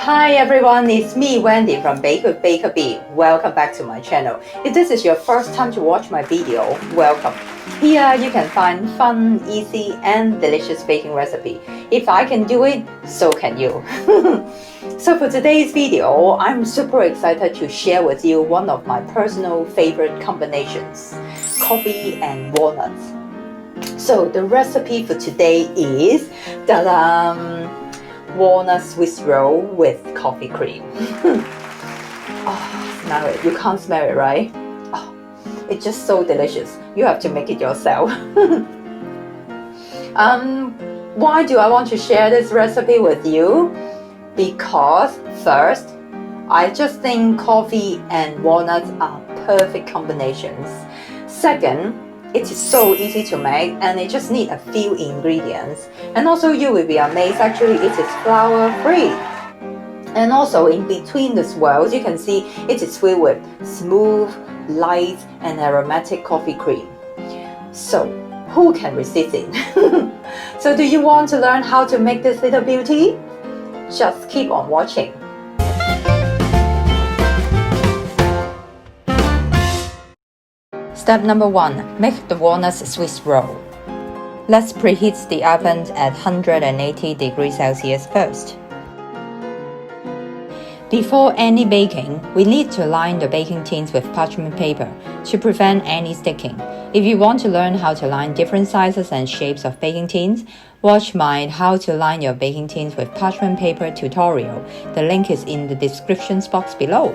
Hi everyone, it's me Wendy from Bake with Bakabee. Welcome back to my channel. If this is your first time to watch my video, welcome. Here you can find fun, easy and delicious baking recipe. If I can do it, so can you. So for today's video, I'm super excited to share with you one of my personal favorite combinations, coffee and walnuts. So the recipe for today is walnut Swiss roll with coffee cream. Oh, smell it. You can't smell it, right? Oh, it's just so delicious. You have to make it yourself. Why do I want to share this recipe with you? Because first, I just think coffee and walnuts are perfect combinations. Second, it is so easy to make and it just needs a few ingredients. And also you will be amazed, actually it is flour free. And also in between the swirls, you can see it is filled with smooth, light and aromatic coffee cream. So who can resist it? So do you want to learn how to make this little beauty? Just keep on watching. Step number 1. Make the walnuts Swiss roll. Let's preheat the oven at 180 degrees Celsius first. Before any baking, we need to line the baking tins with parchment paper to prevent any sticking. If you want to learn how to line different sizes and shapes of baking tins, watch my How to Line Your Baking Tins with Parchment Paper tutorial. The link is in the description box below.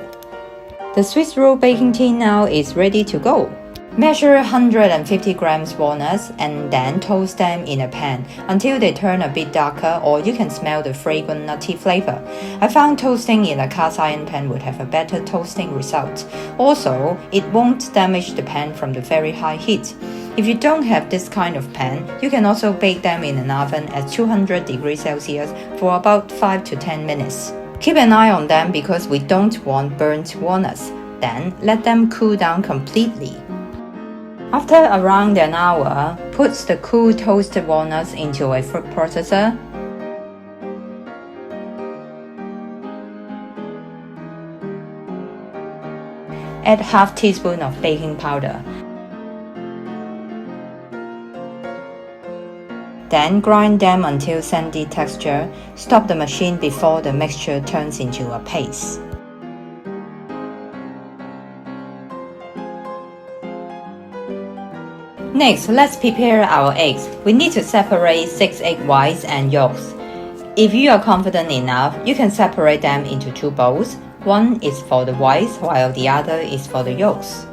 The Swiss roll baking tin now is ready to go. Measure 150 grams walnuts and then toast them in a pan until they turn a bit darker, or you can smell the fragrant nutty flavor. I found toasting in a cast iron pan would have a better toasting result. Also, it won't damage the pan from the very high heat. If you don't have this kind of pan, you can also bake them in an oven at 200 degrees Celsius for about 5 to 10 minutes. Keep an eye on them because we don't want burnt walnuts. Then let them cool down completely. After around an hour, put the cool toasted walnuts into a food processor. Add half teaspoon of baking powder. Then grind them until sandy texture. Stop the machine before the mixture turns into a paste. Next, let's prepare our eggs. We need to separate 6 egg whites and yolks. If you are confident enough, you can separate them into 2 bowls. One is for the whites while the other is for the yolks.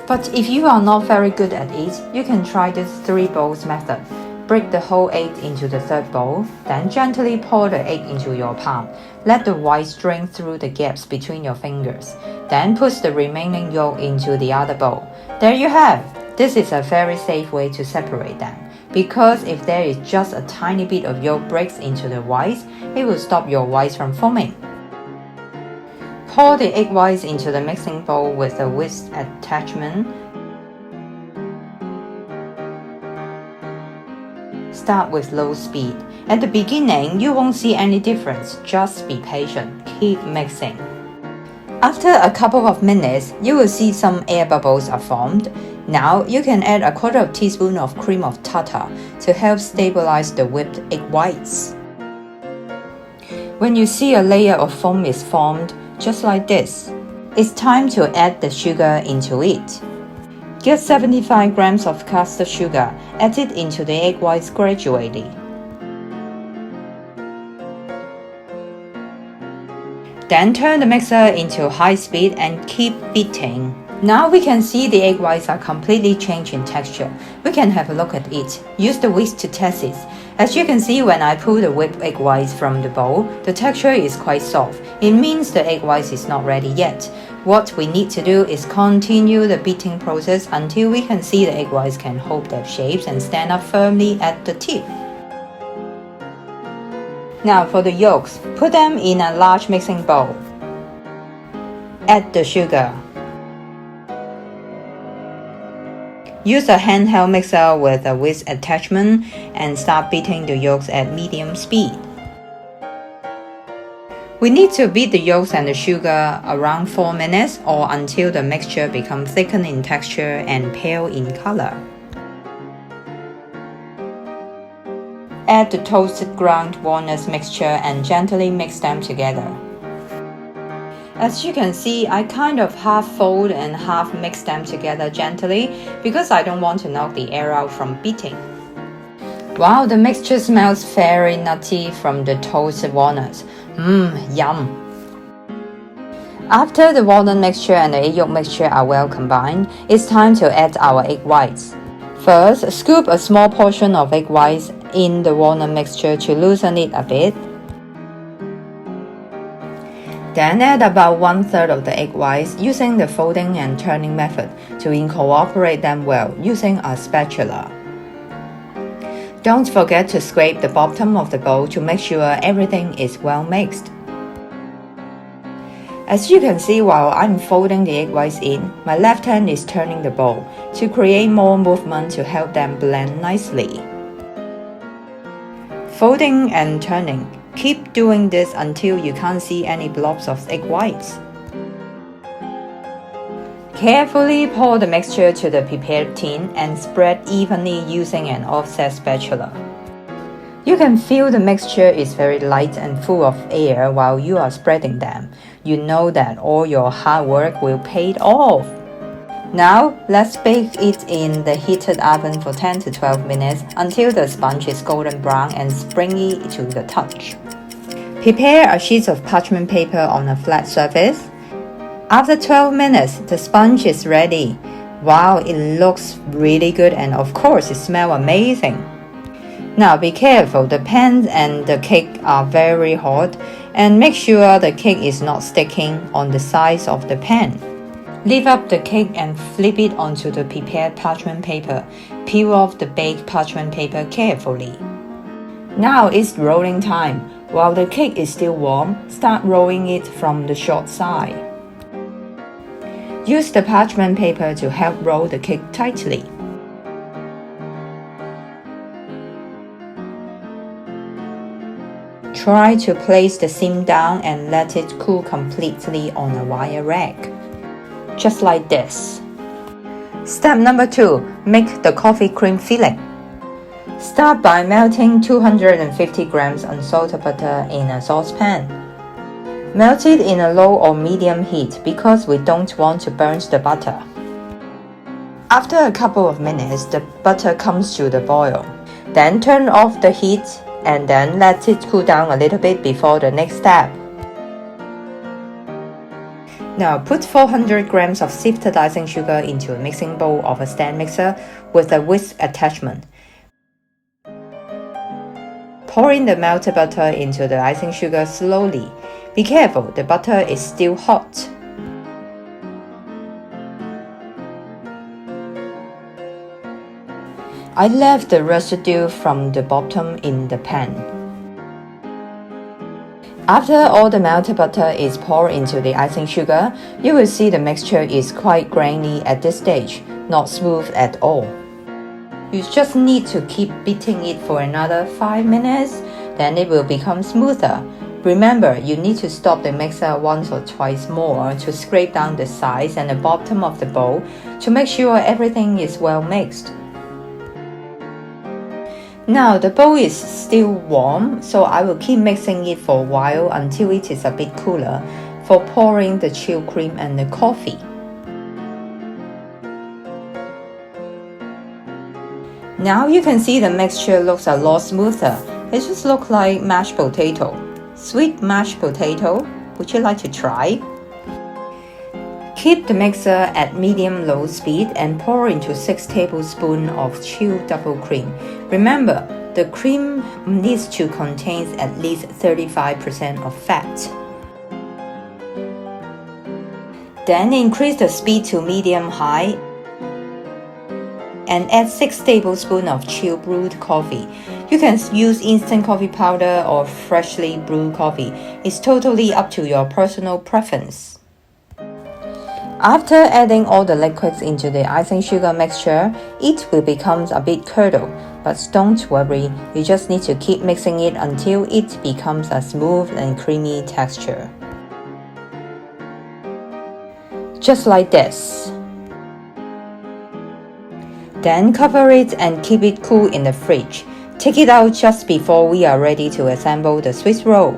But if you are not very good at it, you can try this 3 bowls method. Break the whole egg into the 3rd bowl, then gently pour the egg into your palm. Let the whites drain through the gaps between your fingers. Then put the remaining yolk into the other bowl. There you have! This is a very safe way to separate them, because if there is just a tiny bit of yolk breaks into the whites, it will stop your whites from forming. Pour the egg whites into the mixing bowl with a whisk attachment. Start with low speed. At the beginning, you won't see any difference. Just be patient. Keep mixing. After a couple of minutes, you will see some air bubbles are formed. Now, you can add a 1/4 teaspoon of cream of tartar to help stabilize the whipped egg whites. When you see a layer of foam is formed, just like this, it's time to add the sugar into it. Get 75 grams of caster sugar. Add it into the egg whites gradually. Then turn the mixer into high speed and keep beating. Now we can see the egg whites are completely changed in texture. We can have a look at it. Use the whisk to test it. As you can see, when I pull the whipped egg whites from the bowl, the texture is quite soft. It means the egg whites is not ready yet. What we need to do is continue the beating process until we can see the egg whites can hold their shapes and stand up firmly at the tip. Now for the yolks, put them in a large mixing bowl. Add the sugar. Use a handheld mixer with a whisk attachment and start beating the yolks at medium speed. We need to beat the yolks and the sugar around 4 minutes or until the mixture becomes thickened in texture and pale in color. Add the toasted ground walnuts mixture and gently mix them together. As you can see, I kind of half fold and half mix them together gently because I don't want to knock the air out from beating. Wow, the mixture smells very nutty from the toasted walnuts. Yum! After the walnut mixture and the egg yolk mixture are well combined, it's time to add our egg whites. First, scoop a small portion of egg whites in the walnut mixture to loosen it a bit. Then add about 1/3 of the egg whites using the folding and turning method to incorporate them well using a spatula. Don't forget to scrape the bottom of the bowl to make sure everything is well mixed. As you can see, while I'm folding the egg whites in, my left hand is turning the bowl to create more movement to help them blend nicely. Folding and turning. Keep doing this until you can't see any blobs of egg whites. Carefully pour the mixture to the prepared tin and spread evenly using an offset spatula. You can feel the mixture is very light and full of air while you are spreading them. You know that all your hard work will pay off. Now, let's bake it in the heated oven for 10 to 12 minutes until the sponge is golden brown and springy to the touch. Prepare a sheet of parchment paper on a flat surface. After 12 minutes, the sponge is ready. Wow, it looks really good and of course it smells amazing. Now be careful, the pan and the cake are very hot and make sure the cake is not sticking on the sides of the pan. Lift up the cake and flip it onto the prepared parchment paper. Peel off the baked parchment paper carefully. Now it's rolling time. While the cake is still warm, start rolling it from the short side. Use the parchment paper to help roll the cake tightly. Try to place the seam down and let it cool completely on a wire rack. Just like this. Step number 2. Make the coffee cream filling. Start by melting 250 grams unsalted butter in a saucepan. Melt it in a low or medium heat because we don't want to burn the butter. After a couple of minutes, the butter comes to the boil. Then turn off the heat and then let it cool down a little bit before the next step. Now put 400 grams of sifted icing sugar into a mixing bowl of a stand mixer with a whisk attachment. Pour in the melted butter into the icing sugar slowly. Be careful, the butter is still hot. I left the residue from the bottom in the pan. After all the melted butter is poured into the icing sugar, you will see the mixture is quite grainy at this stage, not smooth at all. You just need to keep beating it for another 5 minutes, then it will become smoother. Remember, you need to stop the mixer once or twice more to scrape down the sides and the bottom of the bowl to make sure everything is well mixed. Now the bowl is still warm, so I will keep mixing it for a while until it is a bit cooler for pouring the chilled cream and the coffee. Now you can see the mixture looks a lot smoother. It just looks like mashed potato. Sweet mashed potato. Would you like to try? Keep the mixer at medium-low speed and pour into 6 tablespoons of chilled double cream. Remember, the cream needs to contain at least 35% of fat. Then increase the speed to medium-high and add 6 tablespoons of chilled brewed coffee. You can use instant coffee powder or freshly brewed coffee. It's totally up to your personal preference. After adding all the liquids into the icing sugar mixture, it will become a bit curdled, but don't worry, you just need to keep mixing it until it becomes a smooth and creamy texture. Just like this. Then cover it and keep it cool in the fridge. Take it out just before we are ready to assemble the Swiss roll.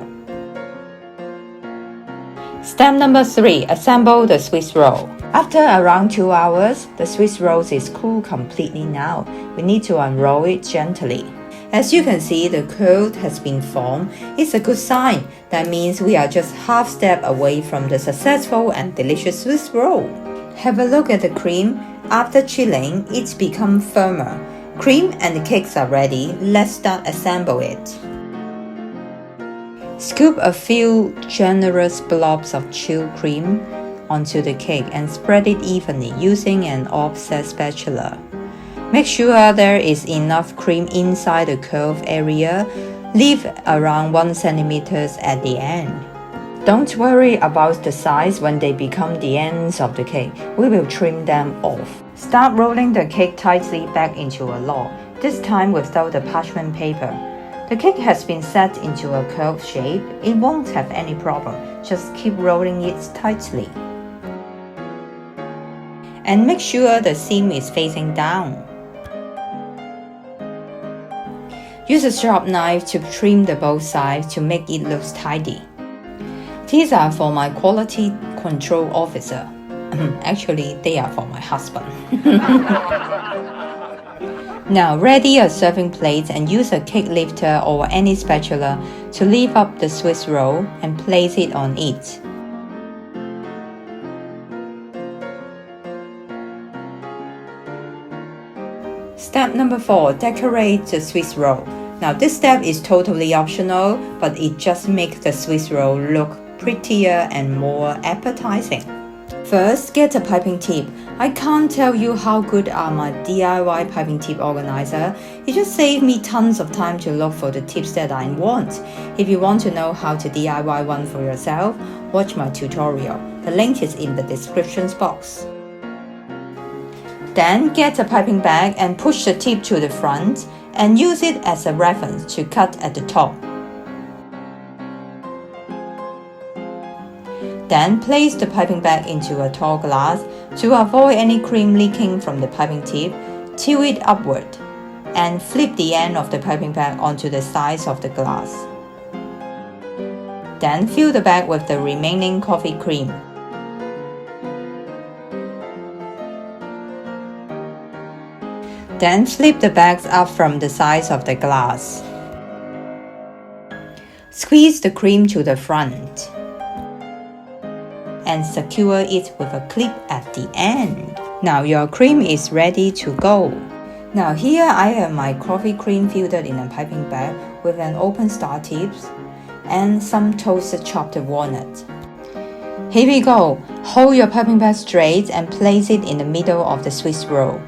Step number 3. Assemble the Swiss roll. After around 2 hours, the Swiss roll is cool completely now. We need to unroll it gently. As you can see, the curd has been formed. It's a good sign. That means we are just half step away from the successful and delicious Swiss roll. Have a look at the cream. After chilling, it's become firmer. Cream and the cakes are ready. Let's start assemble it. Scoop a few generous blobs of chilled cream onto the cake and spread it evenly using an offset spatula. Make sure there is enough cream inside the curved area. Leave around 1 cm at the end. Don't worry about the size when they become the ends of the cake. We will trim them off. Start rolling the cake tightly back into a log, this time without the parchment paper. The cake has been set into a curved shape. It won't have any problem. Just keep rolling it tightly. And make sure the seam is facing down. Use a sharp knife to trim the both sides to make it look tidy. These are for my quality control officer. Actually, they are for my husband. Now ready a serving plate and use a cake lifter or any spatula to lift up the Swiss roll and place it on it. Step number 4. Decorate the Swiss roll. Now this step is totally optional, but it just makes the Swiss roll look prettier and more appetizing. First, get a piping tip. I can't tell you how good are my DIY piping tip organizer. It just saved me tons of time to look for the tips that I want. If you want to know how to DIY one for yourself, watch my tutorial. The link is in the description box. Then get a piping bag and push the tip to the front and use it as a reference to cut at the top. Then place the piping bag into a tall glass. To avoid any cream leaking from the piping tip, tilt it upward and flip the end of the piping bag onto the sides of the glass. Then fill the bag with the remaining coffee cream. Then flip the bags up from the sides of the glass. Squeeze the cream to the front and secure it with a clip at the end. Now your cream is ready to go. Now here I have my coffee cream filled in a piping bag with an open star tips and some toasted chopped walnut. Here we go. Hold your piping bag straight and place it in the middle of the Swiss roll.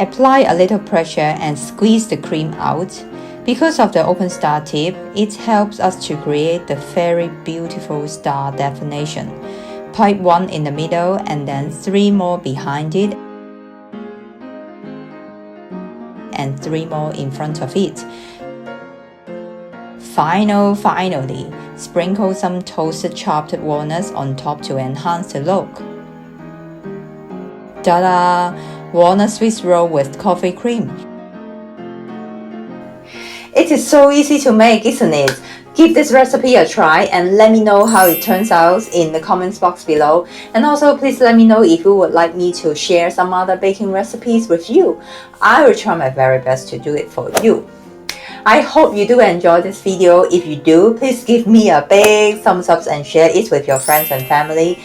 Apply a little pressure and squeeze the cream out. Because of the open star tip, it helps us to create the very beautiful star definition. Pipe 1 in the middle and then 3 more behind it and 3 more in front of it. Finally, sprinkle some toasted chopped walnuts on top to enhance the look. Ta-da! Walnut Swiss roll with coffee cream. It is so easy to make, isn't it? Give this recipe a try and let me know how it turns out in the comments box below. And also please let me know if you would like me to share some other baking recipes with you. I will try my very best to do it for you. I hope you do enjoy this video. If you do, please give me a big thumbs up and share it with your friends and family.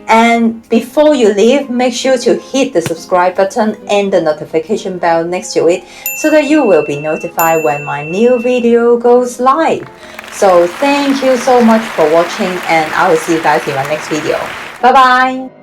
And before you leave, make sure to hit the subscribe button and the notification bell next to it so that you will be notified when my new video goes live. So thank you so much for watching and I will see you guys in my next video. Bye bye!